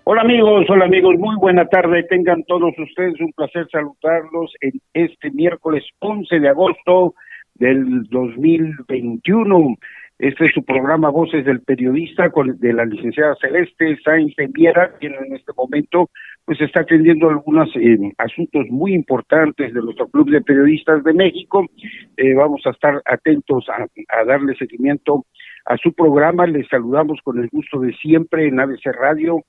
Hola amigos, muy buena tarde, tengan todos ustedes un placer saludarlos en este miércoles 11 de agosto del 2021. Este es su programa Voces del Periodista de la licenciada Celeste Sáenz de Miera, quien en este momento pues está atendiendo algunos asuntos muy importantes de nuestro Club de Periodistas de México. Vamos a estar atentos a darle seguimiento a su programa. Les saludamos con el gusto de siempre en ABC Radio,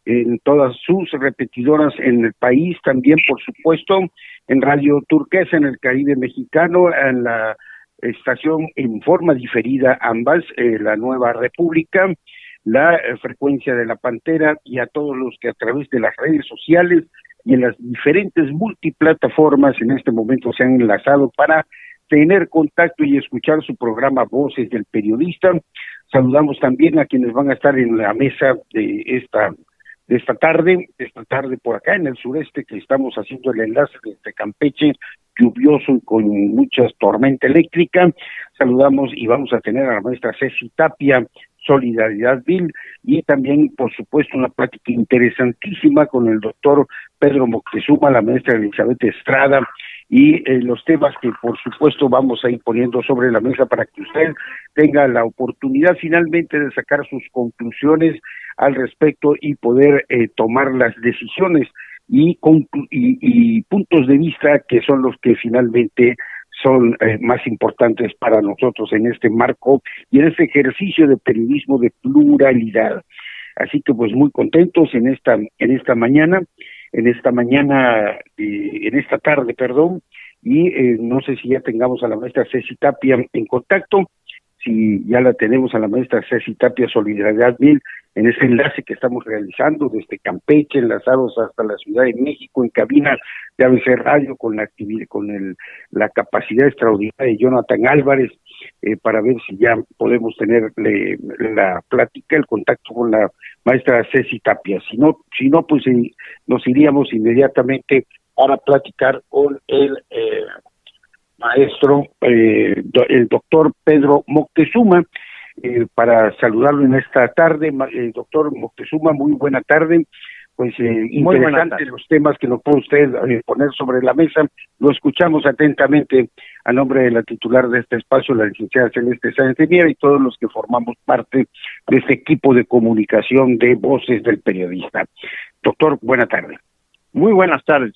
en todas sus repetidoras en el país, también por supuesto en Radio Turquesa en el Caribe mexicano, en la estación en forma diferida ambas, la Nueva República, la frecuencia de la Pantera, y a todos los que a través de las redes sociales y en las diferentes multiplataformas en este momento se han enlazado para tener contacto y escuchar su programa Voces del Periodista. Saludamos también a quienes van a estar en la mesa de esta tarde por acá en el sureste, que estamos haciendo el enlace desde Campeche, lluvioso y con mucha tormenta eléctrica. Saludamos y vamos a tener a la maestra Ceci Tapia, Solidaridad Vil, y también, por supuesto, una plática interesantísima con el doctor Pedro Moctezuma, la maestra Elizabeth Estrada, y los temas que, por supuesto, vamos a ir poniendo sobre la mesa para que usted tenga la oportunidad finalmente de sacar sus conclusiones al respecto y poder tomar las decisiones y puntos de vista que son los que finalmente son más importantes para nosotros en este marco y en este ejercicio de periodismo de pluralidad. Así que pues muy contentos en esta tarde, y no sé si ya tengamos a la maestra Ceci Tapia en contacto. Si ya la tenemos a la maestra Ceci Tapia, Solidaridad Vil, en ese enlace que estamos realizando desde Campeche, enlazados hasta la Ciudad de México, en cabina de ABC Radio, con la capacidad extraordinaria de Jonathan Álvarez, para ver si ya podemos tener la plática, el contacto con la maestra Ceci Tapia. Si no, pues nos iríamos inmediatamente para platicar con el maestro, el doctor Pedro Moctezuma, para saludarlo en esta tarde. Doctor Moctezuma, muy buena tarde. Pues interesantes los temas que nos puede usted poner sobre la mesa. Lo escuchamos atentamente a nombre de la titular de este espacio, la licenciada Celeste Sáenz de Miera, y todos los que formamos parte de este equipo de comunicación de Voces del Periodista. Doctor, buena tarde. Muy buenas tardes.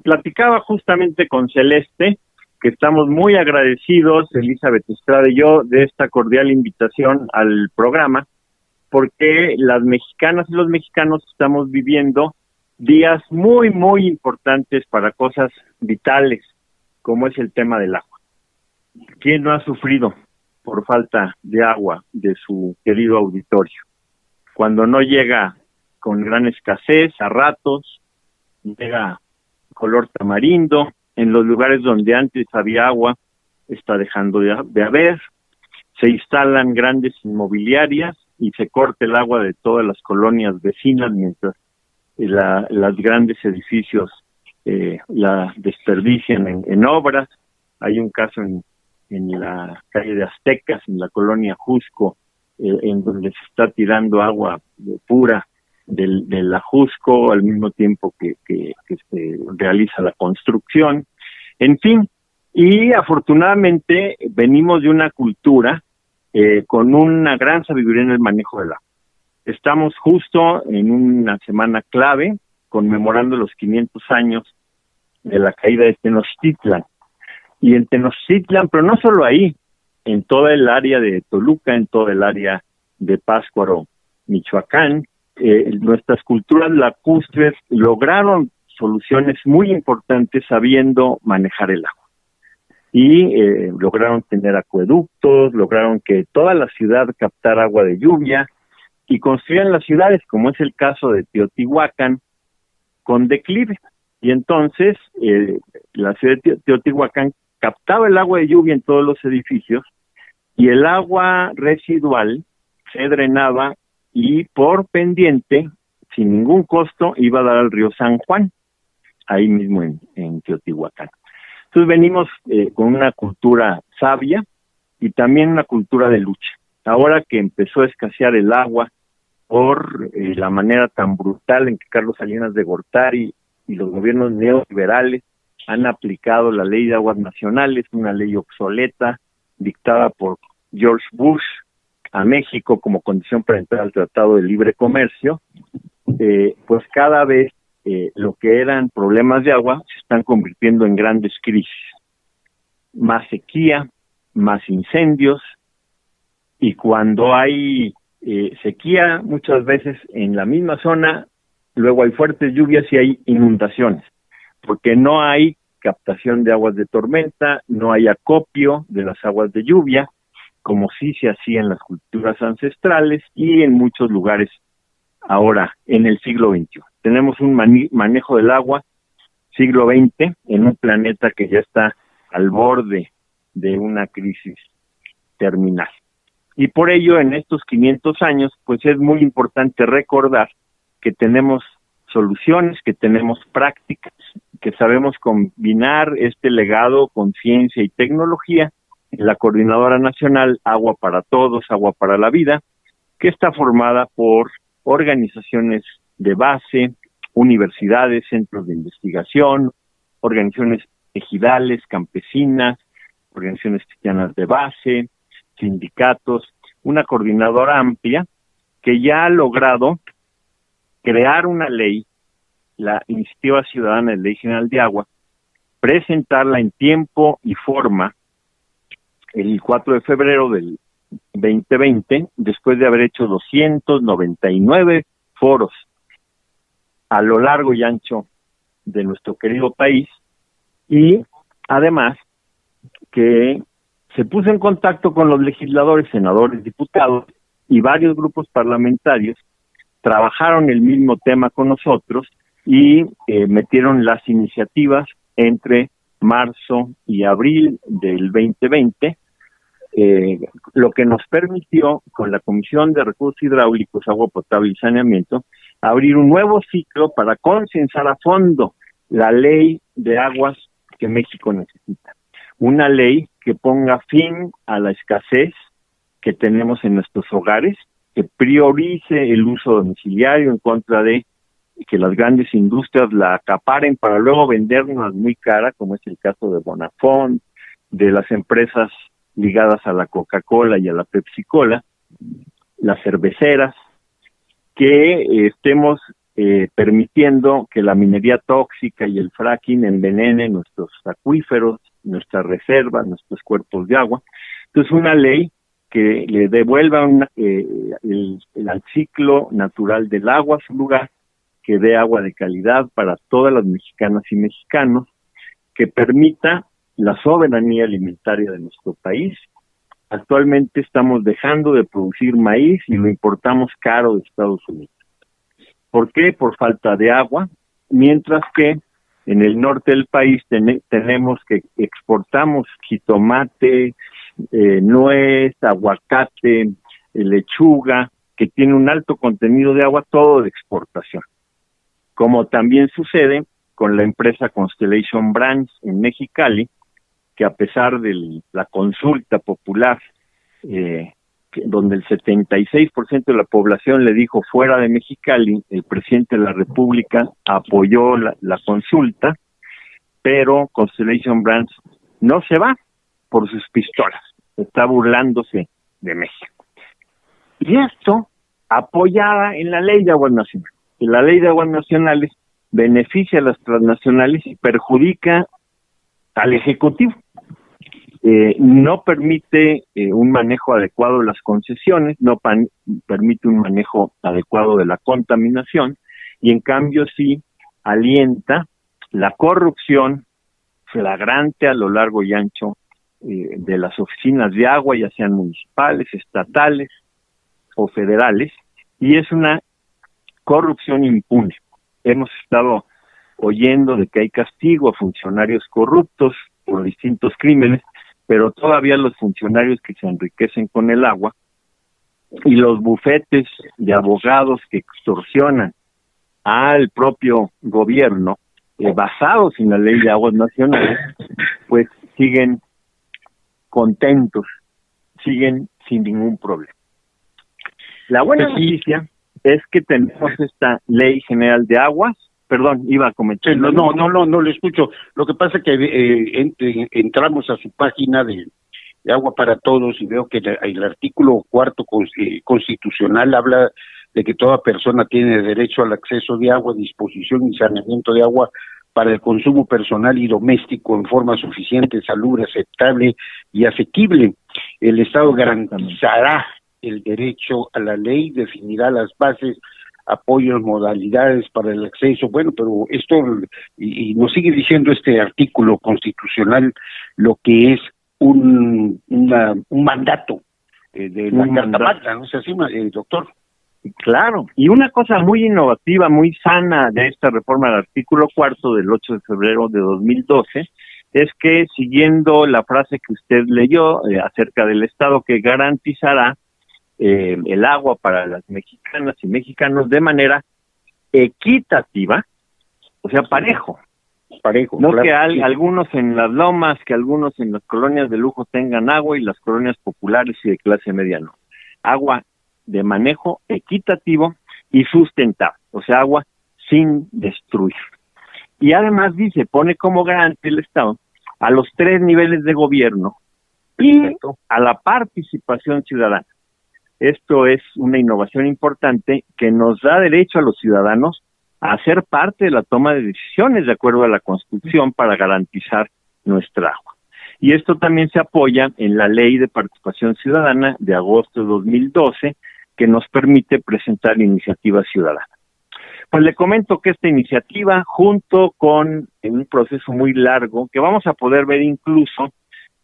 Platicaba justamente con Celeste que estamos muy agradecidos, Elizabeth Estrada y yo, de esta cordial invitación al programa, porque las mexicanas y los mexicanos estamos viviendo días muy, muy importantes para cosas vitales, como es el tema del agua. ¿Quién no ha sufrido por falta de agua de su querido auditorio? Cuando no llega con gran escasez, a ratos, llega color tamarindo. En los lugares donde antes había agua, está dejando de haber. Se instalan grandes inmobiliarias y se corta el agua de todas las colonias vecinas, mientras las grandes edificios la desperdician en obras. Hay un caso en la calle de Aztecas, en la colonia Jusco, en donde se está tirando agua pura del Ajusco al mismo tiempo que se realiza la construcción. En fin, y afortunadamente venimos de una cultura con una gran sabiduría en el manejo del agua. Estamos justo en una semana clave conmemorando los 500 años de la caída de Tenochtitlan. Y en Tenochtitlan, pero no solo ahí, en toda el área de Toluca, en toda el área de Pátzcuaro, Michoacán, nuestras culturas lacustres lograron soluciones muy importantes sabiendo manejar el agua. Y lograron tener acueductos, lograron que toda la ciudad captara agua de lluvia y construían las ciudades, como es el caso de Teotihuacán, con declive. Y entonces la ciudad de Teotihuacán captaba el agua de lluvia en todos los edificios y el agua residual se drenaba y por pendiente, sin ningún costo, iba a dar al río San Juan, ahí mismo en Teotihuacán. Entonces venimos con una cultura sabia y también una cultura de lucha. Ahora que empezó a escasear el agua por la manera tan brutal en que Carlos Salinas de Gortari y los gobiernos neoliberales han aplicado la Ley de Aguas Nacionales, una ley obsoleta dictada por George Bush a México como condición para entrar al Tratado de Libre Comercio. Pues cada vez lo que eran problemas de agua se están convirtiendo en grandes crisis. Más sequía, más incendios, y cuando hay sequía, muchas veces en la misma zona, luego hay fuertes lluvias y hay inundaciones, porque no hay captación de aguas de tormenta, no hay acopio de las aguas de lluvia, como sí se hacía en las culturas ancestrales y en muchos lugares ahora, en el siglo XXI. Tenemos un manejo del agua siglo XX en un planeta que ya está al borde de una crisis terminal. Y por ello, en estos 500 años, pues es muy importante recordar que tenemos soluciones, que tenemos prácticas, que sabemos combinar este legado con ciencia y tecnología en la Coordinadora Nacional Agua para Todos, Agua para la Vida, que está formada por organizaciones de base, universidades, centros de investigación, organizaciones ejidales, campesinas, organizaciones cristianas de base, sindicatos, una coordinadora amplia que ya ha logrado crear una ley, la Iniciativa Ciudadana de Ley General de Agua, presentarla en tiempo y forma el 4 de febrero del 2020, después de haber hecho 299 foros a lo largo y ancho de nuestro querido país, y además que se puso en contacto con los legisladores, senadores, diputados y varios grupos parlamentarios, trabajaron el mismo tema con nosotros y metieron las iniciativas entre marzo y abril del 2020, lo que nos permitió, con la Comisión de Recursos Hidráulicos, Agua Potable y Saneamiento, abrir un nuevo ciclo para consensar a fondo la ley de aguas que México necesita. Una ley que ponga fin a la escasez que tenemos en nuestros hogares, que priorice el uso domiciliario en contra de que las grandes industrias la acaparen para luego vendernos muy cara, como es el caso de Bonafont, de las empresas ligadas a la Coca-Cola y a la Pepsi-Cola, las cerveceras, que estemos permitiendo que la minería tóxica y el fracking envenenen nuestros acuíferos, nuestras reservas, nuestros cuerpos de agua. Entonces, una ley que le devuelva al ciclo natural del agua a su lugar, que dé agua de calidad para todas las mexicanas y mexicanos, que permita la soberanía alimentaria de nuestro país. Actualmente estamos dejando de producir maíz y lo importamos caro de Estados Unidos. ¿Por qué? Por falta de agua, mientras que en el norte del país tenemos que exportamos jitomate, nuez, aguacate, lechuga, que tiene un alto contenido de agua, todo de exportación. Como también sucede con la empresa Constellation Brands en Mexicali, que a pesar de la consulta popular, donde el 76% de la población le dijo fuera de Mexicali, el presidente de la República apoyó la consulta, pero Constellation Brands no se va por sus pistolas, está burlándose de México. Y esto apoyada en la Ley de Aguas Nacionales. Y la Ley de Aguas Nacionales beneficia a las transnacionales y perjudica al Ejecutivo. No permite un manejo adecuado de las concesiones, no permite un manejo adecuado de la contaminación, y en cambio sí alienta la corrupción flagrante a lo largo y ancho de las oficinas de agua, ya sean municipales, estatales o federales, y es una corrupción impune. Hemos estado oyendo de que hay castigo a funcionarios corruptos por distintos crímenes, pero todavía los funcionarios que se enriquecen con el agua y los bufetes de abogados que extorsionan al propio gobierno, basados en la Ley de Aguas Nacionales, pues siguen contentos, siguen sin ningún problema. La buena noticia es que tenemos esta Ley General de Aguas. Perdón, iba a comentar. Sí, no le escucho. Lo que pasa es que entramos a su página de Agua para Todos y veo que el artículo cuarto constitucional habla de que toda persona tiene derecho al acceso de agua, disposición y saneamiento de agua para el consumo personal y doméstico en forma suficiente, salubre, aceptable y asequible. El Estado garantizará el derecho a la ley, definirá las bases, apoyos, modalidades para el acceso. Bueno, pero esto, y nos sigue diciendo este artículo constitucional, lo que es un mandato de la Carta Magna, ¿no es así, doctor? Claro, y una cosa muy innovativa, muy sana de esta reforma del artículo cuarto del 8 de febrero de 2012 es que, siguiendo la frase que usted leyó acerca del Estado que garantizará el agua para las mexicanas y mexicanos de manera equitativa, o sea, parejo. No claro, que algunos en las lomas, que algunos en las colonias de lujo tengan agua y las colonias populares y de clase media no. Agua de manejo equitativo y sustentable, o sea, agua sin destruir. Y además dice, pone como garante el Estado a los 3 niveles de gobierno y a la participación ciudadana. Esto es una innovación importante que nos da derecho a los ciudadanos a ser parte de la toma de decisiones de acuerdo a la Constitución para garantizar nuestra agua. Y esto también se apoya en la Ley de Participación Ciudadana de agosto de 2012, que nos permite presentar iniciativas ciudadanas. Pues le comento que esta iniciativa, junto con un proceso muy largo, que vamos a poder ver incluso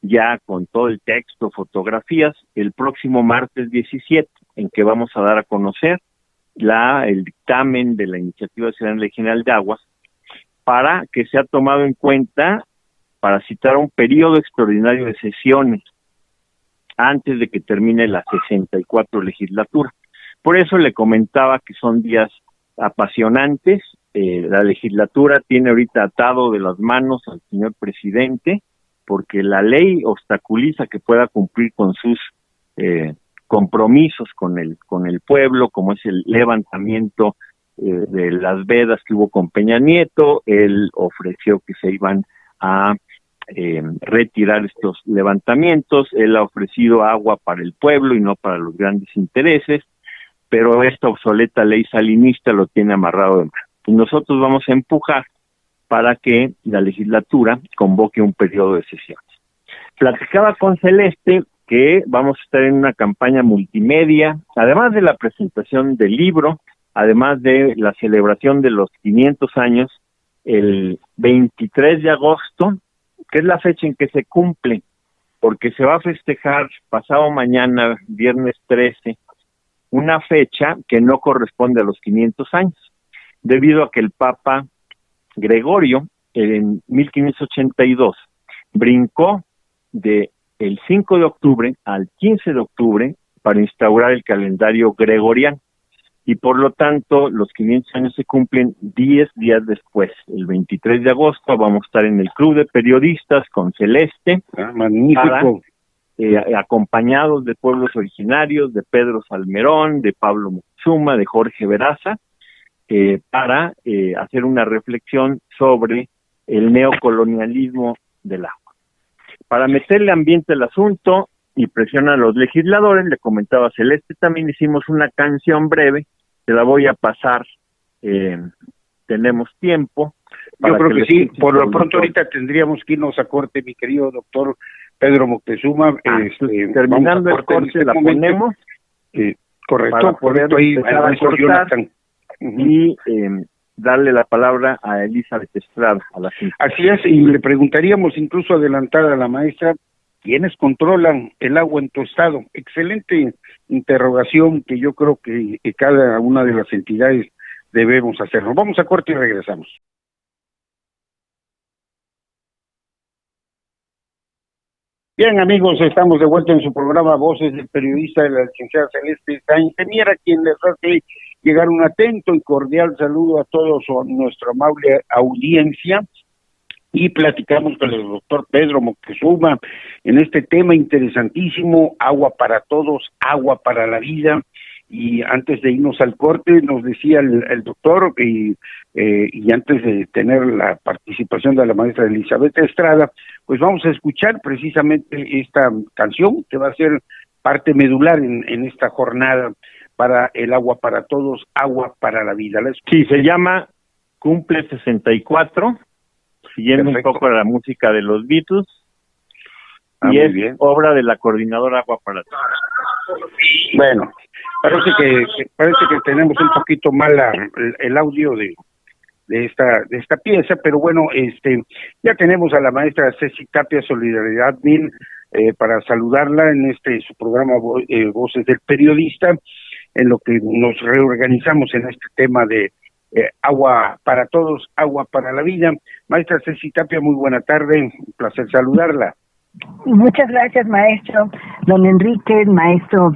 ya con todo el texto, fotografías, el próximo martes 17, en que vamos a dar a conocer el dictamen de la Iniciativa Ciudadana General de Aguas, para que sea tomado en cuenta para citar un periodo extraordinario de sesiones antes de que termine la 64 legislatura. Por eso le comentaba que son días apasionantes. La legislatura tiene ahorita atado de las manos al señor presidente, porque la ley obstaculiza que pueda cumplir con sus compromisos con el pueblo, como es el levantamiento de las vedas que hubo con Peña Nieto. Él ofreció que se iban a retirar estos levantamientos. Él ha ofrecido agua para el pueblo y no para los grandes intereses, pero esta obsoleta ley salinista lo tiene amarrado de mano. Y nosotros vamos a empujar para que la legislatura convoque un periodo de sesiones. Platicaba con Celeste que vamos a estar en una campaña multimedia, además de la presentación del libro, además de la celebración de los 500 años, el 23 de agosto, que es la fecha en que se cumple, porque se va a festejar pasado mañana, viernes 13, una fecha que no corresponde a los 500 años, debido a que el Papa Gregorio, en 1582, brincó de el 5 de octubre al 15 de octubre para instaurar el calendario gregoriano. Y por lo tanto, los 500 años se cumplen 10 días después. El 23 de agosto vamos a estar en el Club de Periodistas con Celeste. Magnífico. Acompañados de pueblos originarios, de Pedro Salmerón, de Pablo Moctezuma, de Jorge Veraza, para hacer una reflexión sobre el neocolonialismo del agua. Para meterle ambiente al asunto y presión a los legisladores, le comentaba a Celeste, también hicimos una canción breve, te la voy a pasar, tenemos tiempo. Yo creo que sí, por lo pronto ahorita tendríamos que irnos a corte, mi querido doctor Pedro Moctezuma. Terminando el corte la ponemos. Correcto, por esto ahí maestro Jonathan. Y darle la palabra a Elizabeth Estrada. Así es, y le preguntaríamos incluso adelantar a la maestra, ¿quiénes controlan el agua en tu estado? Excelente interrogación que yo creo que cada una de las entidades debemos hacerlo. Vamos a corte y regresamos. Bien, amigos, estamos de vuelta en su programa Voces del Periodista de la licenciada Celeste Sainz-Mier, a quien les hace llegar un atento y cordial saludo a todos nuestra amable audiencia, y platicamos con el doctor Pedro Moctezuma en este tema interesantísimo, agua para todos, agua para la vida, Y antes de irnos al corte nos decía el doctor, y antes de tener la participación de la maestra Elizabeth Estrada, pues vamos a escuchar precisamente esta canción que va a ser parte medular en esta jornada para el agua para todos, agua para la vida. Sí, se llama Cumple 64, siguiendo Perfecto. Un poco la música de los Beatles, y es bien. Obra de la Coordinadora Agua para Todos. Bueno, parece que tenemos un poquito mal el audio de esta pieza, pero bueno, ya tenemos a la maestra Ceci Tapia, Solidaridad 1000, para saludarla en su programa Voces del Periodista, en lo que nos reorganizamos en este tema de agua para todos, agua para la vida. Maestra Ceci Tapia, muy buena tarde, un placer saludarla. Muchas gracias, maestro don Enrique, maestro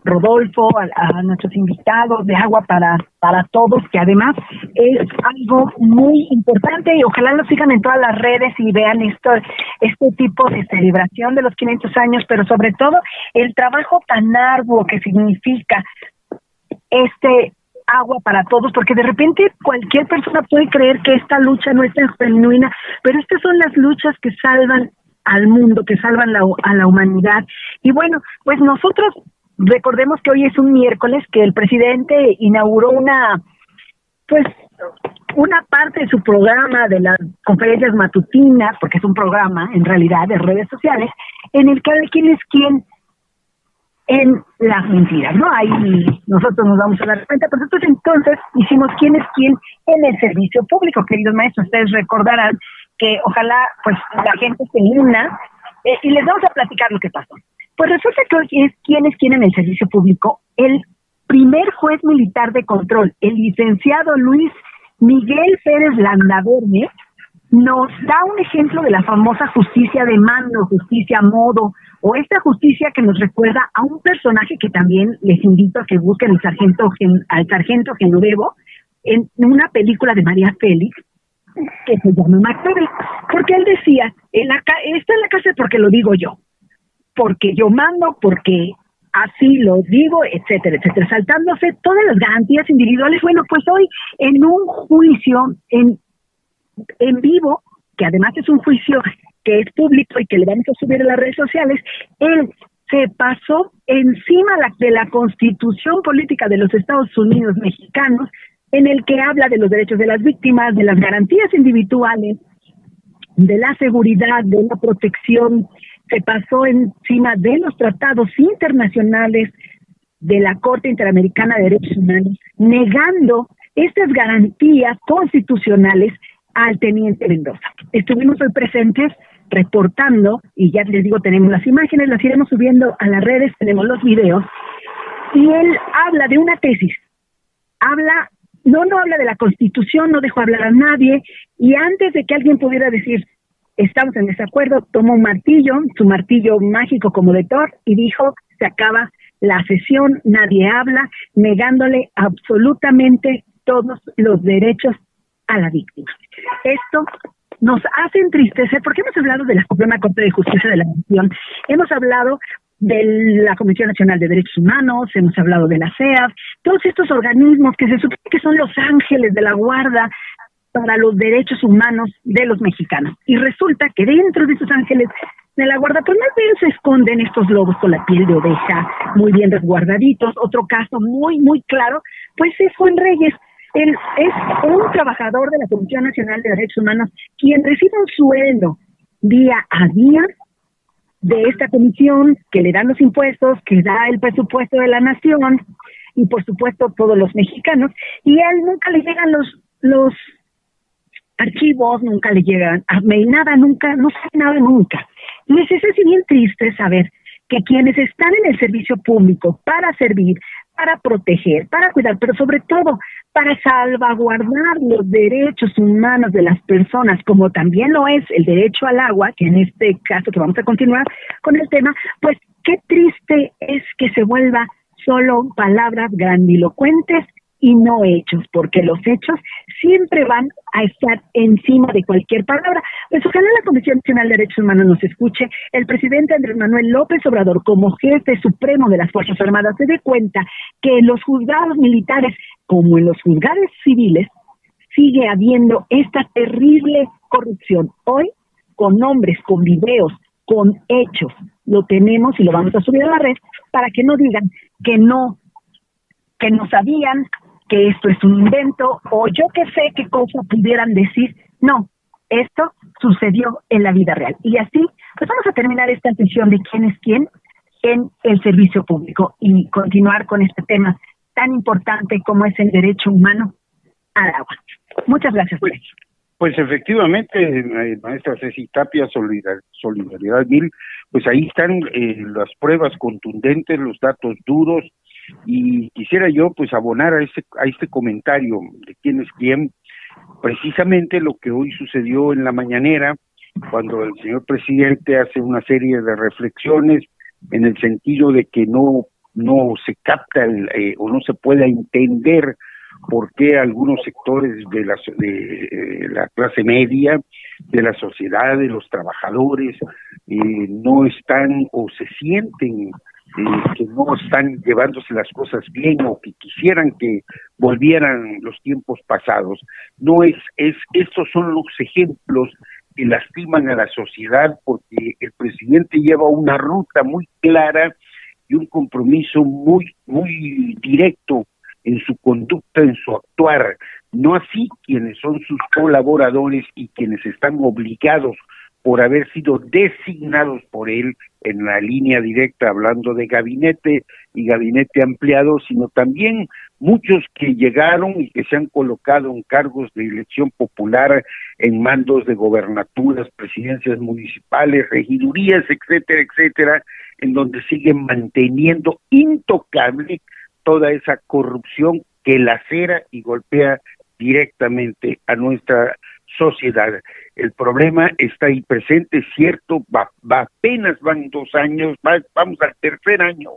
Rodolfo, a nuestros invitados de Agua para Todos, que además es algo muy importante, y ojalá lo sigan en todas las redes y vean este tipo de celebración de los 500 años, pero sobre todo el trabajo tan arduo que significa Agua para Todos, porque de repente cualquier persona puede creer que esta lucha no es tan genuina, pero estas son las luchas que salvan al mundo, que salvan a la humanidad. Y bueno, pues nosotros recordemos que hoy es un miércoles, que el presidente inauguró una parte de su programa de las conferencias matutinas, porque es un programa en realidad de redes sociales, en el que quién es quién en las mentiras, ¿no? Ahí nosotros nos vamos a dar cuenta, pero nosotros entonces hicimos quién es quién en el servicio público. Queridos maestros, ustedes recordarán que ojalá pues la gente se una, y les vamos a platicar lo que pasó. Pues resulta que hoy es quién en el servicio público. El primer juez militar de control, el licenciado Luis Miguel Pérez Landaverne, nos da un ejemplo de la famosa justicia de mando, justicia a modo, o esta justicia que nos recuerda a un personaje que también les invito a que busquen al sargento Genoveva en una película de María Félix, que se llama Macbeth, porque él decía, está en la cárcel porque lo digo yo, porque yo mando, porque así lo digo, etcétera, etcétera, saltándose todas las garantías individuales. Bueno, pues hoy en un juicio en vivo, que además es un juicio que es público y que le vamos a subir a las redes sociales, él se pasó encima de la Constitución Política de los Estados Unidos Mexicanos, en el que habla de los derechos de las víctimas, de las garantías individuales, de la seguridad, de la protección. Se pasó encima de los tratados internacionales, de la Corte Interamericana de Derechos Humanos, negando estas garantías constitucionales al teniente Mendoza. Estuvimos hoy presentes reportando, y ya les digo, tenemos las imágenes, las iremos subiendo a las redes, tenemos los videos, y él habla de una tesis, no habla de la Constitución, no dejó hablar a nadie, y antes de que alguien pudiera decir, estamos en desacuerdo, tomó un martillo, su martillo mágico como de Thor, y dijo, se acaba la sesión, nadie habla, negándole absolutamente todos los derechos a la víctima. Esto nos hace entristecer, porque hemos hablado de la Suprema Corte de Justicia de la Nación, hemos hablado de la Comisión Nacional de Derechos Humanos, hemos hablado de la CEAF, todos estos organismos que se supone que son los ángeles de la guarda para los derechos humanos de los mexicanos. Y resulta que dentro de esos ángeles de la guarda, pues más bien se esconden estos lobos con la piel de oveja, muy bien resguardaditos. Otro caso muy, muy claro, pues es Juan Reyes. Él es un trabajador de la Comisión Nacional de Derechos Humanos, quien recibe un sueldo día a día de esta comisión, que le dan los impuestos, que da el presupuesto de la nación, y por supuesto todos los mexicanos, y a él nunca le llegan los archivos, nunca le llegan a mail, nada, nunca, no sabe nada nunca. Entonces es bien triste saber que quienes están en el servicio público para servir, para proteger, para cuidar, pero sobre todo para salvaguardar los derechos humanos de las personas, como también lo es el derecho al agua, que en este caso que vamos a continuar con el tema, pues qué triste es que se vuelva solo palabras grandilocuentes y no hechos, porque los hechos siempre van a estar encima de cualquier palabra. Pues ojalá la Comisión Nacional de Derechos Humanos nos escuche, el presidente Andrés Manuel López Obrador, como jefe supremo de las Fuerzas Armadas, se dé cuenta que en los juzgados militares, como en los juzgados civiles, sigue habiendo esta terrible corrupción. Hoy, con nombres, con videos, con hechos, lo tenemos y lo vamos a subir a la red para que no digan que no sabían, que esto es un invento, o yo que sé qué cosa pudieran decir. No, esto sucedió en la vida real. Y así, pues vamos a terminar esta sesión de quién es quién en el servicio público y continuar con este tema tan importante como es el derecho humano al agua. Muchas gracias. Pues efectivamente, maestra Ceci Tapia, Solidaridad Mil, pues ahí están las pruebas contundentes, los datos duros, y quisiera yo pues abonar a este comentario de quién es quién, precisamente lo que hoy sucedió en la mañanera, cuando el señor presidente hace una serie de reflexiones en el sentido de que no se capta o no se pueda entender por qué algunos sectores de la clase media, de la sociedad, de los trabajadores, no están o se sienten que no están llevándose las cosas bien o que quisieran que volvieran los tiempos pasados. Estos son los ejemplos que lastiman a la sociedad, porque el presidente lleva una ruta muy clara y un compromiso muy, muy directo en su conducta, en su actuar, no así quienes son sus colaboradores y quienes están obligados por haber sido designados por él en la línea directa, hablando de gabinete y gabinete ampliado, sino también muchos que llegaron y que se han colocado en cargos de elección popular, en mandos de gobernaturas, presidencias municipales, regidurías, etcétera, etcétera, en donde siguen manteniendo intocable toda esa corrupción que lacera y golpea directamente a nuestra sociedad. El problema está ahí presente, es cierto, apenas van 2 años, vamos al tercer año,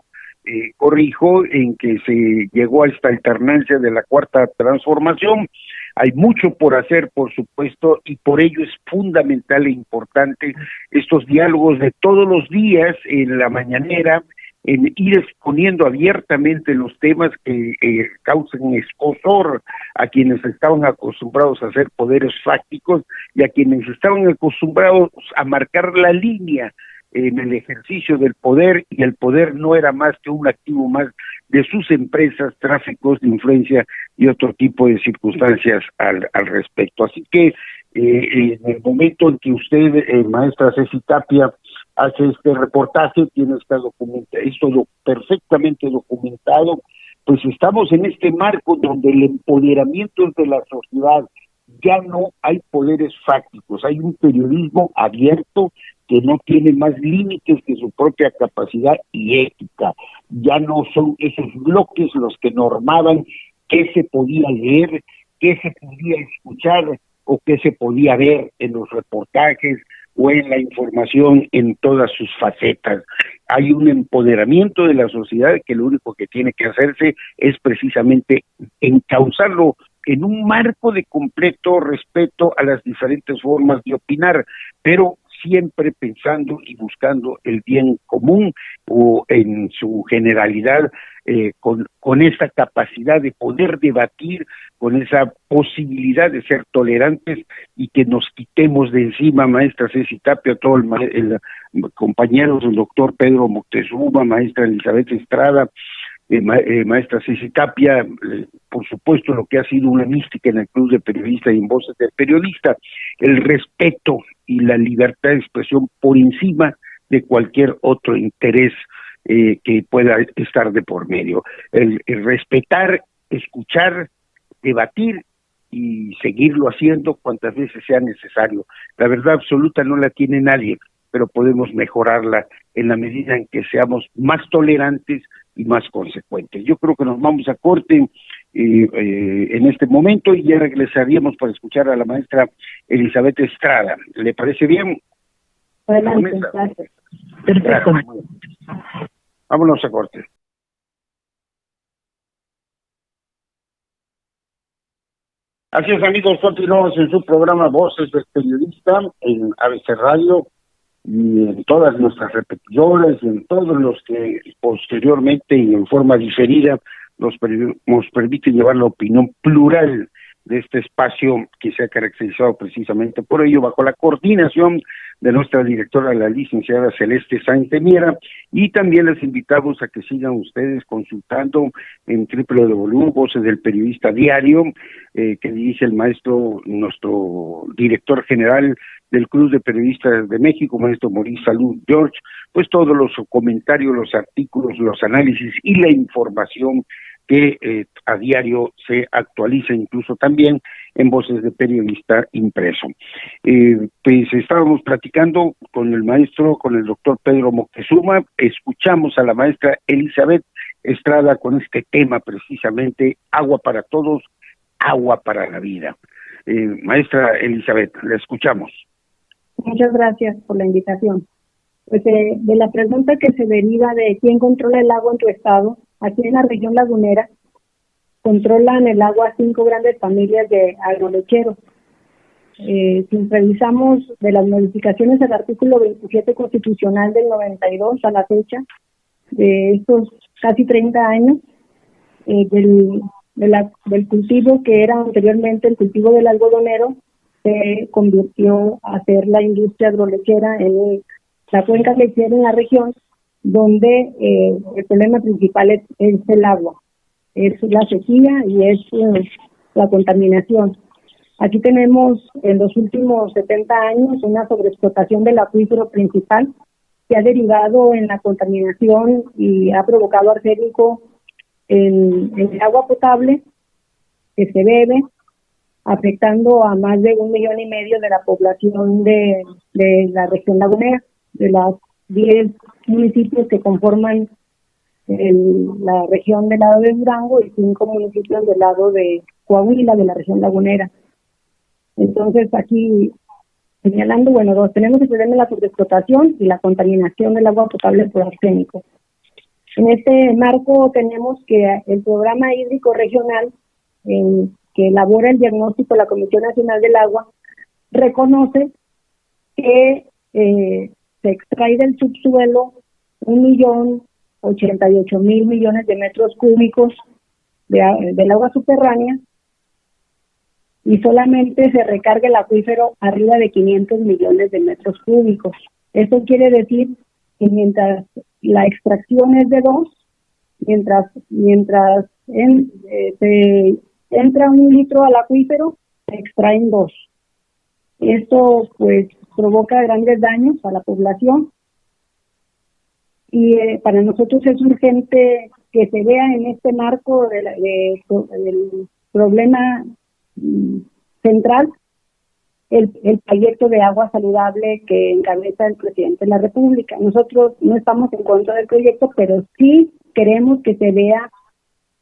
corrijo, en que se llegó a esta alternancia de la cuarta transformación. Hay mucho por hacer, por supuesto, y por ello es fundamental e importante estos diálogos de todos los días en la mañanera, en ir exponiendo abiertamente los temas que causan escozor a quienes estaban acostumbrados a ser poderes fácticos y a quienes estaban acostumbrados a marcar la línea en el ejercicio del poder, y el poder no era más que un activo más de sus empresas, tráficos de influencia y otro tipo de circunstancias al respecto. Así que en el momento en que usted, maestra Ceci Tapia, hace este reportaje, tiene esto perfectamente documentado, pues estamos en este marco donde el empoderamiento de la sociedad, ya no hay poderes fácticos, hay un periodismo abierto que no tiene más límites que su propia capacidad y ética. Ya no son esos bloques los que normaban qué se podía leer, qué se podía escuchar o qué se podía ver en los reportajes o en la información en todas sus facetas. Hay un empoderamiento de la sociedad que lo único que tiene que hacerse es precisamente encauzarlo en un marco de completo respeto a las diferentes formas de opinar, pero siempre pensando y buscando el bien común, o en su generalidad con esa capacidad de poder debatir, con esa posibilidad de ser tolerantes y que nos quitemos de encima, maestra Ceci Tapia, todo el compañeros, el doctor Pedro Moctezuma, maestra Elizabeth Estrada, maestra Ceci Tapia, por supuesto lo que ha sido una mística en el Club de Periodistas y en Voces del Periodista, el respeto y la libertad de expresión por encima de cualquier otro interés que pueda estar de por medio. El respetar, escuchar, debatir y seguirlo haciendo cuantas veces sea necesario. La verdad absoluta no la tiene nadie, pero podemos mejorarla en la medida en que seamos más tolerantes y más consecuentes. Yo creo que nos vamos a corte en este momento y ya regresaríamos para escuchar a la maestra Elizabeth Estrada. ¿Le parece bien? Adelante, gracias. Perfecto. Vámonos a corte. Así es, amigos, continuamos en su programa Voces del Periodista en ABC Radio y en todas nuestras repetidoras y en todos los que posteriormente y en forma diferida nos permite llevar la opinión plural de este espacio que se ha caracterizado precisamente por ello, bajo la coordinación de nuestra directora, la licenciada Celeste Sáenz de Miera, y también les invitamos a que sigan ustedes consultando en Voces del Periodista Diario, que dirige el maestro, nuestro director general del Club de Periodistas de México, maestro Maurice Salud George, pues todos los comentarios, los artículos, los análisis y la información que a diario se actualiza, incluso también en Voces de Periodista impreso. Pues estábamos platicando con el maestro, con el doctor Pedro Moctezuma, escuchamos a la maestra Elizabeth Estrada con este tema precisamente, agua para todos, agua para la vida. Maestra Elizabeth, la escuchamos. Muchas gracias por la invitación. Pues de la pregunta que se deriva de quién controla el agua en tu estado, aquí en la región lagunera, controlan el agua 5 grandes familias de agrolecheros. Si revisamos de las modificaciones del artículo 27 constitucional del 92 a la fecha, de estos casi 30 años, del cultivo que era anteriormente el cultivo del algodonero, se convirtió a ser la industria agrolechera en la cuenca lechera en la región, donde el problema principal es el agua, es la sequía y es la contaminación. Aquí tenemos en los últimos 70 años una sobreexplotación del acuífero principal que ha derivado en la contaminación y ha provocado arsénico en el agua potable que se bebe, afectando a más de 1,5 millones de la población de la región lagunera, de las 10 municipios que conforman la región del lado de Durango y 5 municipios del lado de Coahuila, de la región lagunera. Entonces, aquí señalando, tenemos el problema de la sobreexplotación y la contaminación del agua potable por arsénico. En este marco tenemos que el Programa Hídrico Regional, que elabora el diagnóstico de la Comisión Nacional del Agua, reconoce que se extrae del subsuelo 1,088,000 millones de metros cúbicos del agua subterránea y solamente se recarga el acuífero arriba de 500 millones de metros cúbicos. Esto quiere decir que mientras la extracción es de 2, mientras se entra 1 litro al acuífero, se extraen 2. Esto pues provoca grandes daños a la población y para nosotros es urgente que se vea en este marco del problema central el proyecto de agua saludable que encabeza el presidente de la República. Nosotros no estamos en contra del proyecto, pero sí queremos que se vea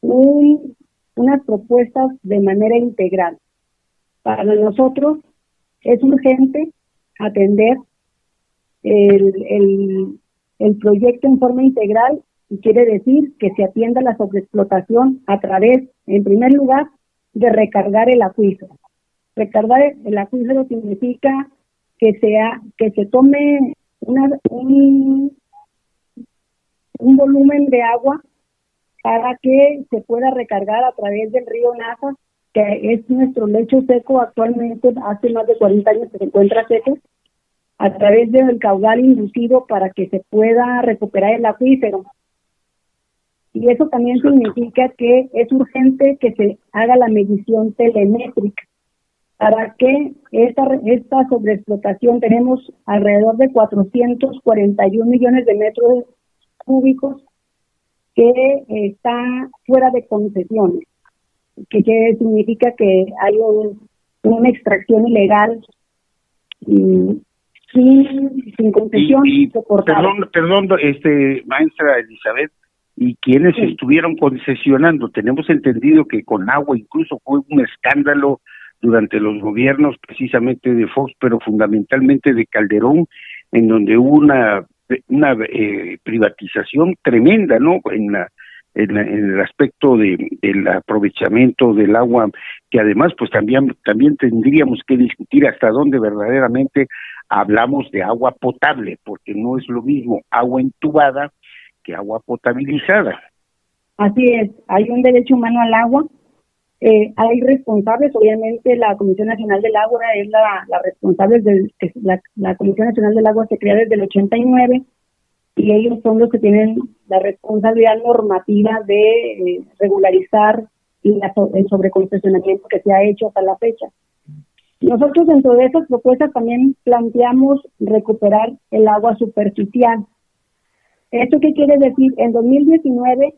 unas propuestas de manera integral. Para nosotros es urgente atender el proyecto en forma integral y quiere decir que se atienda la sobreexplotación a través, en primer lugar, de recargar el acuífero. Recargar el acuífero significa que se tome un volumen de agua para que se pueda recargar a través del río Nazas, que es nuestro lecho seco actualmente, hace más de 40 años que se encuentra seco, a través del caudal inducido para que se pueda recuperar el acuífero. Y eso también significa que es urgente que se haga la medición telemétrica para que esta sobreexplotación, tenemos alrededor de 441 millones de metros cúbicos que está fuera de concesiones, que significa que hay una extracción ilegal sin concesión. Perdón, maestra Elizabeth, ¿y quiénes estuvieron concesionando? Tenemos entendido que con agua incluso fue un escándalo durante los gobiernos precisamente de Fox, pero fundamentalmente de Calderón, en donde hubo una privatización tremenda, ¿no? En en el aspecto del aprovechamiento del agua, que además pues también tendríamos que discutir hasta dónde verdaderamente hablamos de agua potable, porque no es lo mismo agua entubada que agua potabilizada. Así es, hay un derecho humano al agua. Hay responsables, obviamente la Comisión Nacional del Agua es la responsable, la Comisión Nacional del Agua se crea desde el 89 y ellos son los que tienen la responsabilidad normativa de regularizar el sobreconcesionamiento que se ha hecho hasta la fecha. Nosotros dentro de esas propuestas también planteamos recuperar el agua superficial. ¿Esto qué quiere decir? En 2019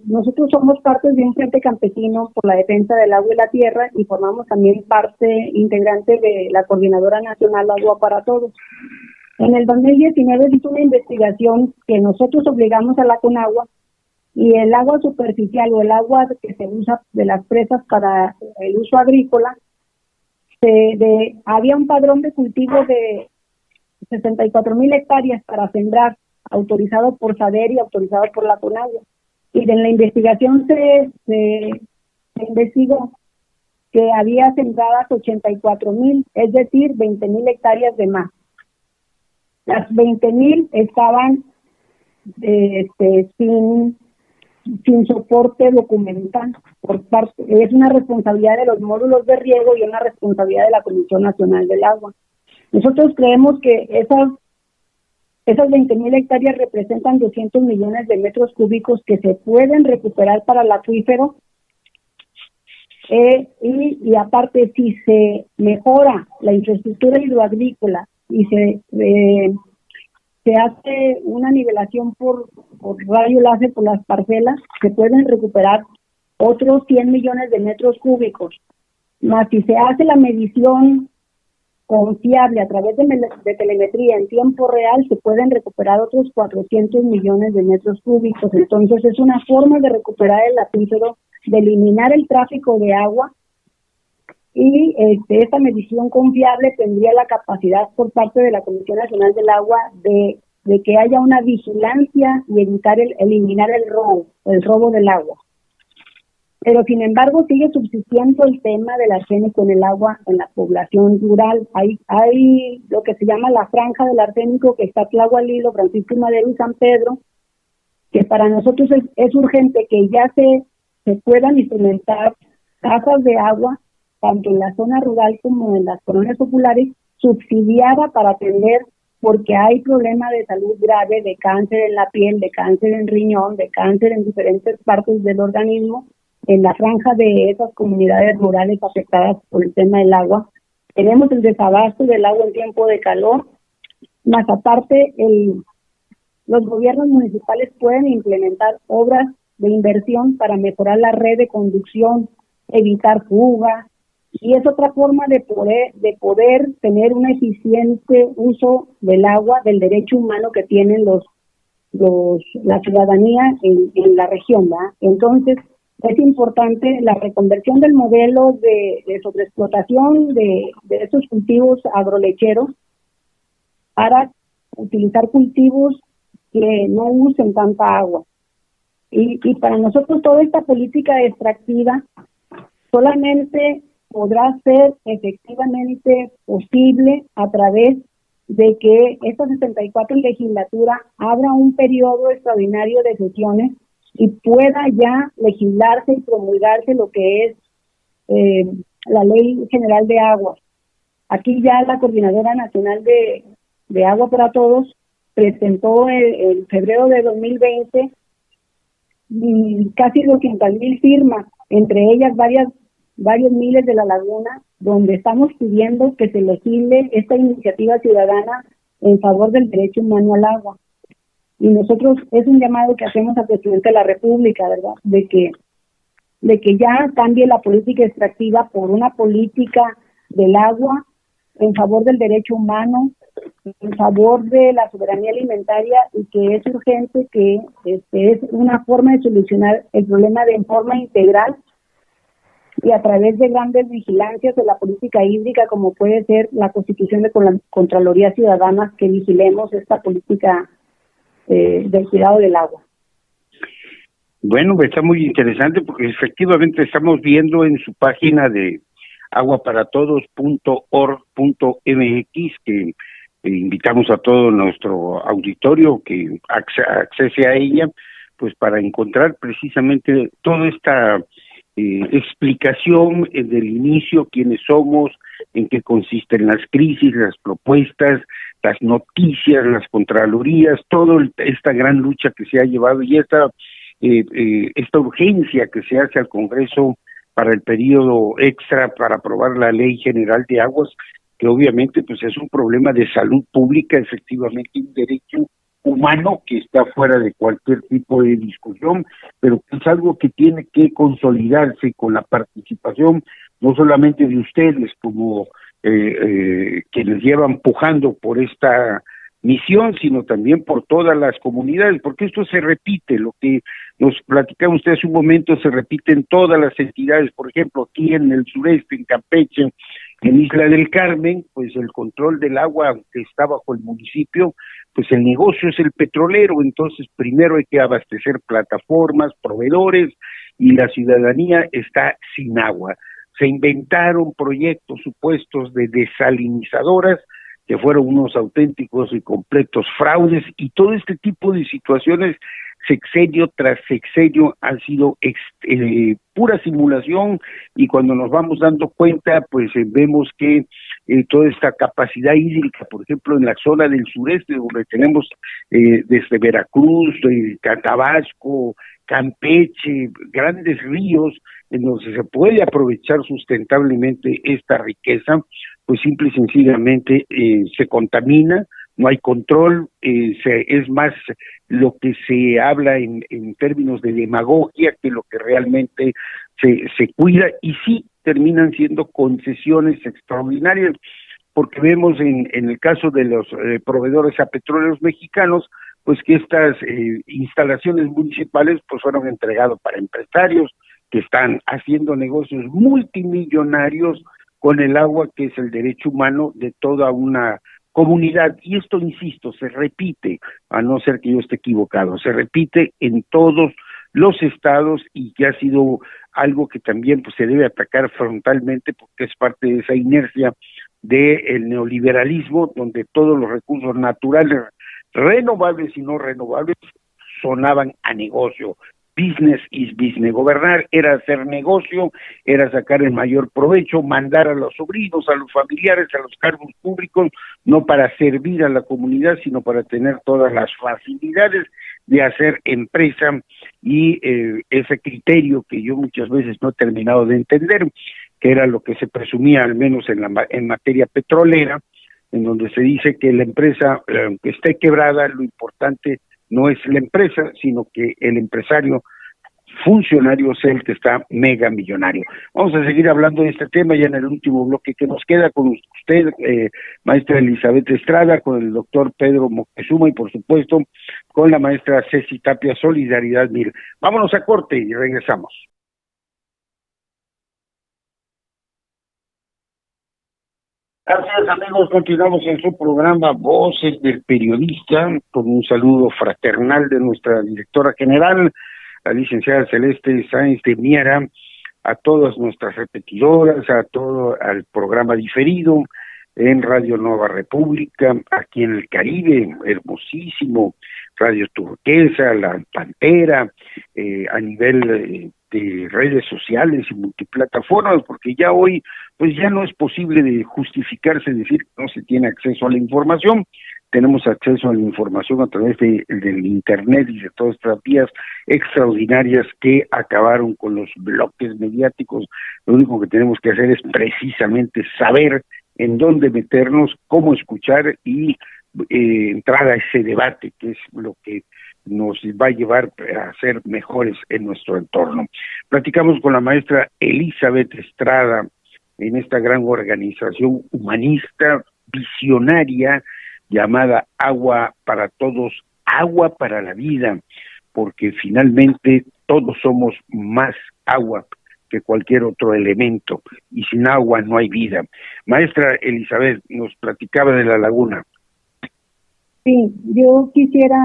nosotros somos parte de un frente campesino por la defensa del agua y la tierra y formamos también parte integrante de la Coordinadora Nacional Agua para Todos. En el 2019 hizo una investigación que nosotros obligamos a la Conagua y el agua superficial o el agua que se usa de las presas para el uso agrícola, había un padrón de cultivo de 64,000 hectáreas para sembrar, autorizado por SADER y autorizado por la Conagua. Y en la investigación se investigó que había sembradas 84,000, es decir, 20,000 hectáreas de más. Las 20,000 estaban sin soporte documental por parte, es una responsabilidad de los módulos de riego y una responsabilidad de la Comisión Nacional del Agua. Nosotros creemos que esas 20,000 hectáreas representan 200 millones de metros cúbicos que se pueden recuperar para el acuífero y aparte si se mejora la infraestructura hidroagrícola y se hace una nivelación por rayo láser por las parcelas, se pueden recuperar otros 100 millones de metros cúbicos. Más si se hace la medición confiable a través de telemetría en tiempo real, se pueden recuperar otros 400 millones de metros cúbicos. Entonces es una forma de recuperar el acuífero, de eliminar el tráfico de agua y esta medición confiable tendría la capacidad por parte de la Comisión Nacional del Agua de que haya una vigilancia y eliminar el robo del agua. Pero sin embargo sigue subsistiendo el tema del arsénico en el agua en la población rural. Hay lo que se llama la franja del arsénico que está Tlahualilo, Francisco y Madero y San Pedro, que para nosotros es urgente que ya se puedan instrumentar casas de agua tanto en la zona rural como en las colonias populares, subsidiada para atender, porque hay problemas de salud grave, de cáncer en la piel, de cáncer en riñón, de cáncer en diferentes partes del organismo, en la franja de esas comunidades rurales afectadas por el tema del agua. Tenemos el desabasto del agua en tiempo de calor, más aparte los gobiernos municipales pueden implementar obras de inversión para mejorar la red de conducción, evitar fugas, y es otra forma de poder tener un eficiente uso del agua, del derecho humano que tienen la ciudadanía en la región, ¿verdad? Entonces, es importante la reconversión del modelo de sobreexplotación de estos cultivos agrolecheros para utilizar cultivos que no usen tanta agua. Y para nosotros toda esta política extractiva solamente podrá ser efectivamente posible a través de que esta 64 legislatura abra un periodo extraordinario de sesiones y pueda ya legislarse y promulgarse lo que es la Ley General de Aguas. Aquí ya la Coordinadora Nacional de Agua para Todos presentó en febrero de 2020 casi 200,000 firmas, entre ellas varios miles de la laguna, donde estamos pidiendo que se legisle esta iniciativa ciudadana en favor del derecho humano al agua. Y nosotros es un llamado que hacemos al presidente de la República, ¿verdad? De que ya cambie la política extractiva por una política del agua en favor del derecho humano, en favor de la soberanía alimentaria, y que es urgente que es una forma de solucionar el problema de forma integral y a través de grandes vigilancias de la política hídrica, como puede ser la constitución de Contraloría Ciudadana, que vigilemos esta política del cuidado del agua. Bueno, pues está muy interesante porque efectivamente estamos viendo en su página de aguaparatodos.org.mx que invitamos a todo nuestro auditorio que accese a ella, pues para encontrar precisamente toda esta explicación del inicio, quiénes somos, en qué consisten las crisis, las propuestas, las noticias, las contralorías, toda esta gran lucha que se ha llevado y esta urgencia que se hace al Congreso para el periodo extra para aprobar la Ley General de Aguas, que obviamente pues es un problema de salud pública, efectivamente un derecho humano que está fuera de cualquier tipo de discusión, pero es algo que tiene que consolidarse con la participación no solamente de ustedes como quienes llevan pujando por esta misión, sino también por todas las comunidades, porque esto se repite, lo que nos platicaba usted hace un momento, se repite en todas las entidades, por ejemplo, aquí en el sureste, en Campeche, en Isla del Carmen, pues el control del agua que está bajo el municipio, pues el negocio es el petrolero, entonces primero hay que abastecer plataformas, proveedores, y la ciudadanía está sin agua. Se inventaron proyectos supuestos de desalinizadoras, que fueron unos auténticos y completos fraudes, y todo este tipo de situaciones, sexenio tras sexenio, han sido pura simulación, y cuando nos vamos dando cuenta, pues vemos que toda esta capacidad hídrica, por ejemplo, en la zona del sureste, donde tenemos desde Veracruz, Tabasco, Campeche, grandes ríos, en donde se puede aprovechar sustentablemente esta riqueza, pues simple y sencillamente se contamina, no hay control, es más lo que se habla en términos de demagogia que lo que realmente se cuida, y sí terminan siendo concesiones extraordinarias, porque vemos en el caso de los proveedores a petróleos mexicanos, pues que estas instalaciones municipales pues fueron entregadas para empresarios que están haciendo negocios multimillonarios con el agua, que es el derecho humano de toda una comunidad. Y esto, insisto, se repite, a no ser que yo esté equivocado, se repite en todos los estados, y que ha sido algo que también pues se debe atacar frontalmente, porque es parte de esa inercia del neoliberalismo, donde todos los recursos naturales, renovables y no renovables, sonaban a negocio. Business is business. Gobernar era hacer negocio, era sacar el mayor provecho, mandar a los sobrinos, a los familiares, a los cargos públicos, no para servir a la comunidad, sino para tener todas las facilidades de hacer empresa, y ese criterio que yo muchas veces no he terminado de entender, que era lo que se presumía, al menos en materia petrolera, en donde se dice que la empresa, aunque esté quebrada, lo importante no es la empresa, sino que el empresario funcionario es el que está mega millonario. Vamos a seguir hablando de este tema ya en el último bloque que nos queda con usted, maestra Elizabeth Estrada, con el doctor Pedro Moctezuma y por supuesto con la maestra Ceci Tapia, Solidaridad Mil. Vámonos a corte y regresamos. Gracias, amigos, continuamos en su programa Voces del Periodista, con un saludo fraternal de nuestra directora general, la licenciada Celeste Sáenz de Miera, a todas nuestras repetidoras, a todo al programa diferido en Radio Nueva República, aquí en el Caribe, hermosísimo, Radio Turquesa, La Pantera, a nivel de redes sociales y multiplataformas, porque ya hoy pues ya no es posible de justificarse decir que no se tiene acceso a la información. Tenemos acceso a la información a través del internet y de todas estas vías extraordinarias que acabaron con los bloques mediáticos. Lo único que tenemos que hacer es precisamente saber en dónde meternos, cómo escuchar y entrar a ese debate, que es lo que nos va a llevar a ser mejores en nuestro entorno. Platicamos con la maestra Elizabeth Estrada en esta gran organización humanista, visionaria, llamada Agua para Todos, Agua para la Vida, porque finalmente todos somos más agua que cualquier otro elemento, y sin agua no hay vida. Maestra Elizabeth, nos platicaba de la laguna. Sí, yo quisiera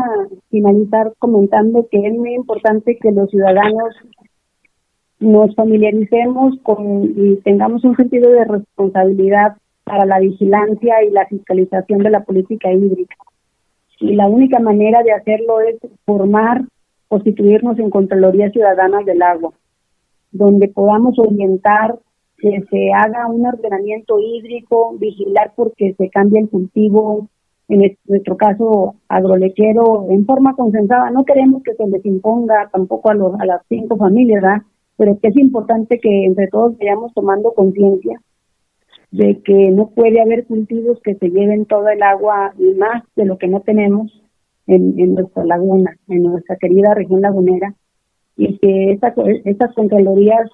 finalizar comentando que es muy importante que los ciudadanos nos familiaricemos con y tengamos un sentido de responsabilidad para la vigilancia y la fiscalización de la política hídrica. Y la única manera de hacerlo es formar, constituirnos en Contralorías Ciudadanas del Agua, donde podamos orientar que se haga un ordenamiento hídrico, vigilar porque se cambie el cultivo, en nuestro caso agrolechero, en forma consensada. No queremos que se les imponga tampoco a las 5 familias, ¿verdad? Pero que es importante que entre todos vayamos tomando conciencia de que no puede haber cultivos que se lleven toda el agua y más de lo que no tenemos en nuestra laguna, en nuestra querida región lagunera, y que estas contralorías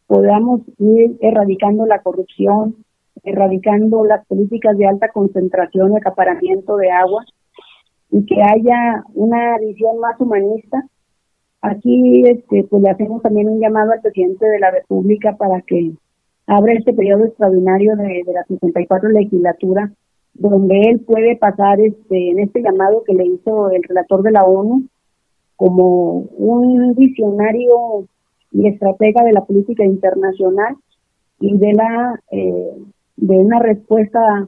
podamos ir erradicando la corrupción, erradicando las políticas de alta concentración y acaparamiento de agua, y que haya una visión más humanista. Aquí pues le hacemos también un llamado al presidente de la República para que abra este periodo extraordinario de la 64 legislatura, donde él puede pasar en este llamado que le hizo el relator de la ONU como un visionario y estratega de la política internacional y de una respuesta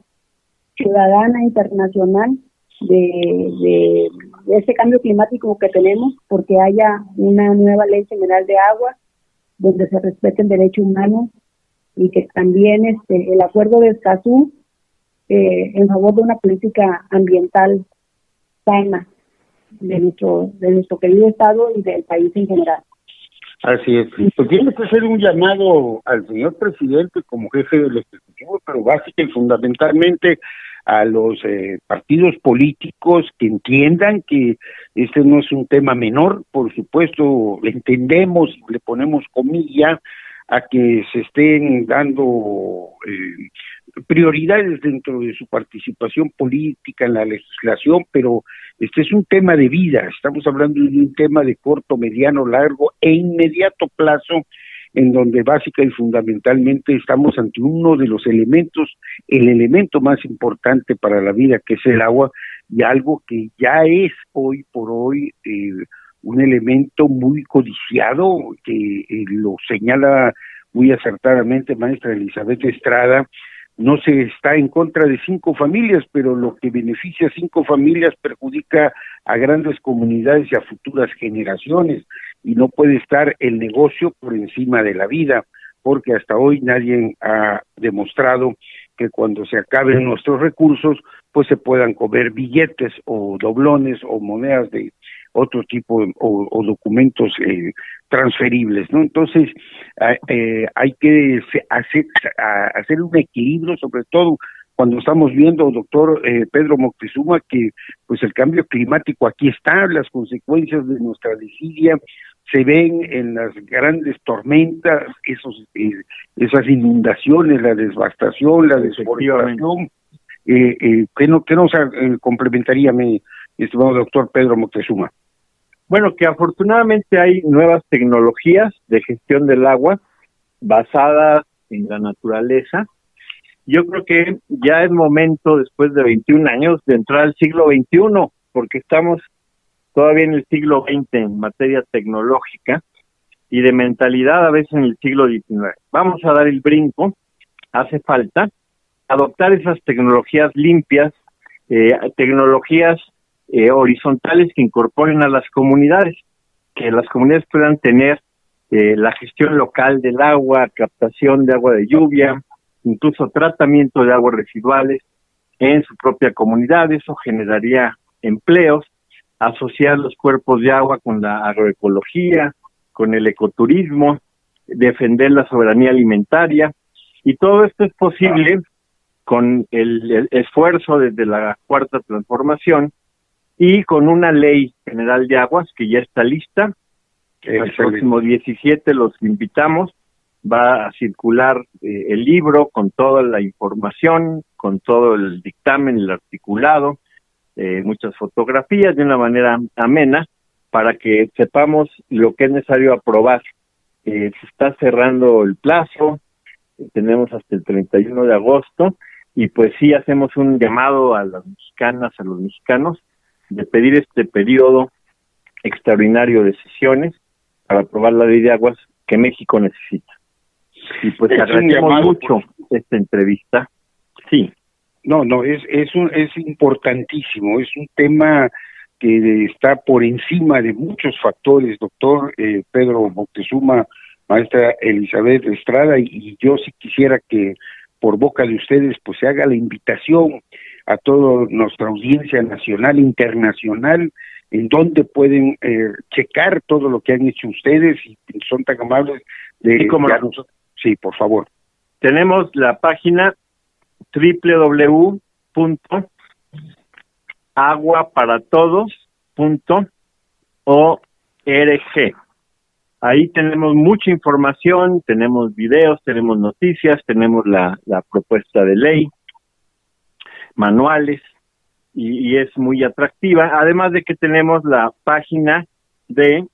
ciudadana internacional de este cambio climático que tenemos, porque haya una nueva ley general de agua donde se respete el derecho humano, y que también el acuerdo de Escazú en favor de una política ambiental sana de nuestro querido estado y del país en general. Así es. Pues tiene que hacer un llamado al señor presidente como jefe del Ejecutivo, pero básica y fundamentalmente a los partidos políticos que entiendan que este no es un tema menor. Por supuesto, entendemos y le ponemos comilla a que se estén dando prioridades dentro de su participación política en la legislación, pero este es un tema de vida. Estamos hablando de un tema de corto, mediano, largo e inmediato plazo, en donde básica y fundamentalmente estamos ante uno de los elementos, el elemento más importante para la vida, que es el agua, y algo que ya es hoy por hoy un elemento muy codiciado, que lo señala muy acertadamente maestra Elizabeth Estrada. No se está en contra de 5 familias, pero lo que beneficia a 5 familias perjudica a grandes comunidades y a futuras generaciones, y no puede estar el negocio por encima de la vida, porque hasta hoy nadie ha demostrado que cuando se acaben nuestros recursos, pues se puedan comer billetes o doblones o monedas de otro tipo o documentos transferibles, ¿no? Entonces hay que hacer un equilibrio, sobre todo cuando estamos viendo, doctor Pedro Moctezuma, que pues el cambio climático aquí está, las consecuencias de nuestra desidia se ven en las grandes tormentas, esas inundaciones, la devastación, la deforestación. ¿Qué nos complementaría, mi estimado doctor Pedro Moctezuma? Bueno, que afortunadamente hay nuevas tecnologías de gestión del agua basadas en la naturaleza. Yo creo que ya es momento, después de 21 años, de entrar al siglo XXI, porque estamos todavía en el siglo XX en materia tecnológica y de mentalidad a veces en el siglo XIX. Vamos a dar el brinco, hace falta adoptar esas tecnologías limpias, tecnologías horizontales que incorporen a las comunidades, que las comunidades puedan tener la gestión local del agua, captación de agua de lluvia, incluso tratamiento de aguas residuales en su propia comunidad. Eso generaría empleos, asociar los cuerpos de agua con la agroecología, con el ecoturismo, defender la soberanía alimentaria, y todo esto es posible con el esfuerzo desde la Cuarta Transformación y con una ley general de aguas que ya está lista. El próximo 17 los invitamos, va a circular el libro con toda la información, con todo el dictamen, el articulado, muchas fotografías de una manera amena para que sepamos lo que es necesario aprobar. Se está cerrando el plazo, tenemos hasta el 31 de agosto, y pues sí hacemos un llamado a las mexicanas, a los mexicanos, de pedir este periodo extraordinario de sesiones para aprobar la ley de aguas que México necesita. Y pues agradecemos mucho esta entrevista. Sí. No, es importantísimo, es un tema que está por encima de muchos factores, doctor Pedro Moctezuma, maestra Elizabeth Estrada, y yo sí quisiera que por boca de ustedes pues se haga la invitación a toda nuestra audiencia nacional, internacional, en donde pueden checar todo lo que han hecho ustedes y son tan amables de... Sí, por favor. Tenemos la página www.aguaparatodos.org. Ahí tenemos mucha información, tenemos videos, tenemos noticias, tenemos la propuesta de ley, manuales, y es muy atractiva, además de que tenemos la página de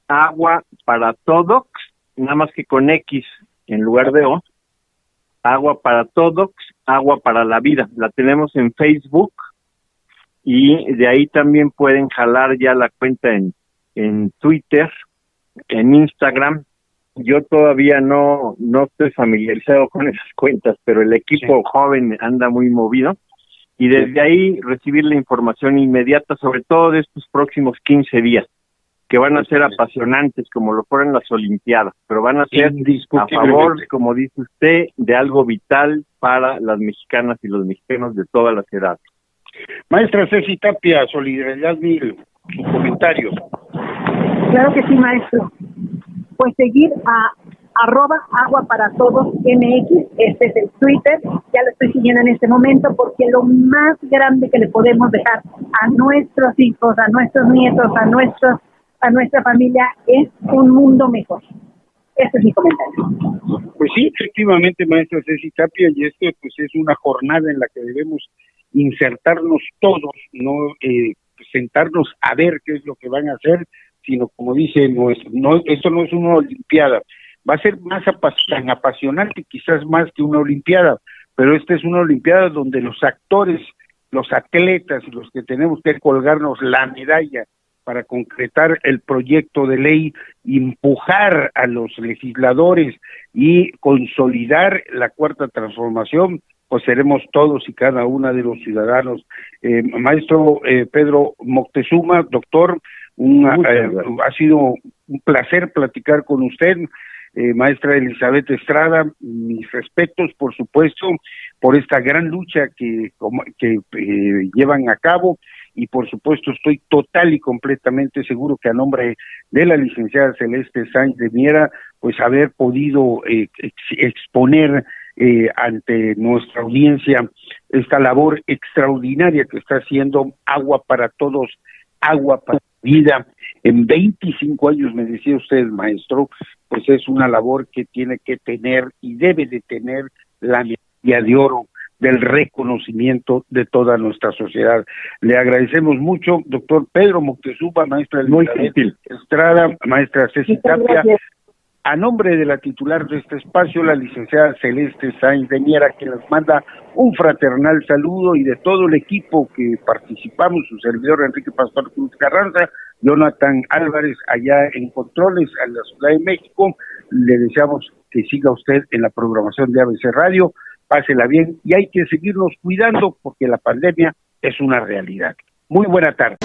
Agua para Todos, nada más que con X en lugar de O, Agua para Todos, Agua para la Vida, la tenemos en Facebook, y de ahí también pueden jalar ya la cuenta en Twitter, en Instagram. Yo todavía no estoy familiarizado con esas cuentas, pero el equipo joven anda muy movido, y desde ahí recibir la información inmediata, sobre todo de estos próximos 15 días, que van a ser apasionantes, como lo fueron las Olimpiadas, pero van a ser a favor, como dice usted, de algo vital para las mexicanas y los mexicanos de todas las edades. Maestra Ceci Tapia, Solidaridad 1000, su comentario. Claro que sí, maestro. Pues seguir a @aguaparatodosmx, este es el Twitter, ya lo estoy siguiendo en este momento, porque lo más grande que le podemos dejar a nuestros hijos, a nuestros nietos, a nuestra familia es un mundo mejor. Ese es mi comentario. Pues sí, efectivamente, maestra Ceci Tapia, y esto pues es una jornada en la que debemos insertarnos todos, no sentarnos a ver qué es lo que van a hacer, sino como dice, esto no es una olimpiada, va a ser más tan apasionante quizás más que una olimpiada, pero esta es una olimpiada donde los actores, los atletas, los que tenemos que colgarnos la medalla para concretar el proyecto de ley, empujar a los legisladores y consolidar la cuarta transformación, pues seremos todos y cada una de los ciudadanos. Maestro Pedro Moctezuma, doctor, ha sido un placer platicar con usted. Maestra Elizabeth Estrada, mis respetos, por supuesto, por esta gran lucha que llevan a cabo, y por supuesto estoy total y completamente seguro que a nombre de la licenciada Celeste Sáenz de Miera, pues haber podido exponer ante nuestra audiencia esta labor extraordinaria que está haciendo Agua para Todos, Agua para Vida. En 25 años, me decía usted, maestro, pues es una labor que tiene que tener y debe de tener la medalla de oro del reconocimiento de toda nuestra sociedad. Le agradecemos mucho, doctor Pedro Moctezuma, maestra Elizabeth Estrada, maestra Ceci Tapia. A nombre de la titular de este espacio, la licenciada Celeste Sáenz de Miera, que nos manda un fraternal saludo, y de todo el equipo que participamos, su servidor Enrique Pastor Cruz Carranza, Jonathan Álvarez allá en Controles, a la Ciudad de México, le deseamos que siga usted en la programación de ABC Radio, pásela bien, y hay que seguirnos cuidando porque la pandemia es una realidad. Muy buena tarde.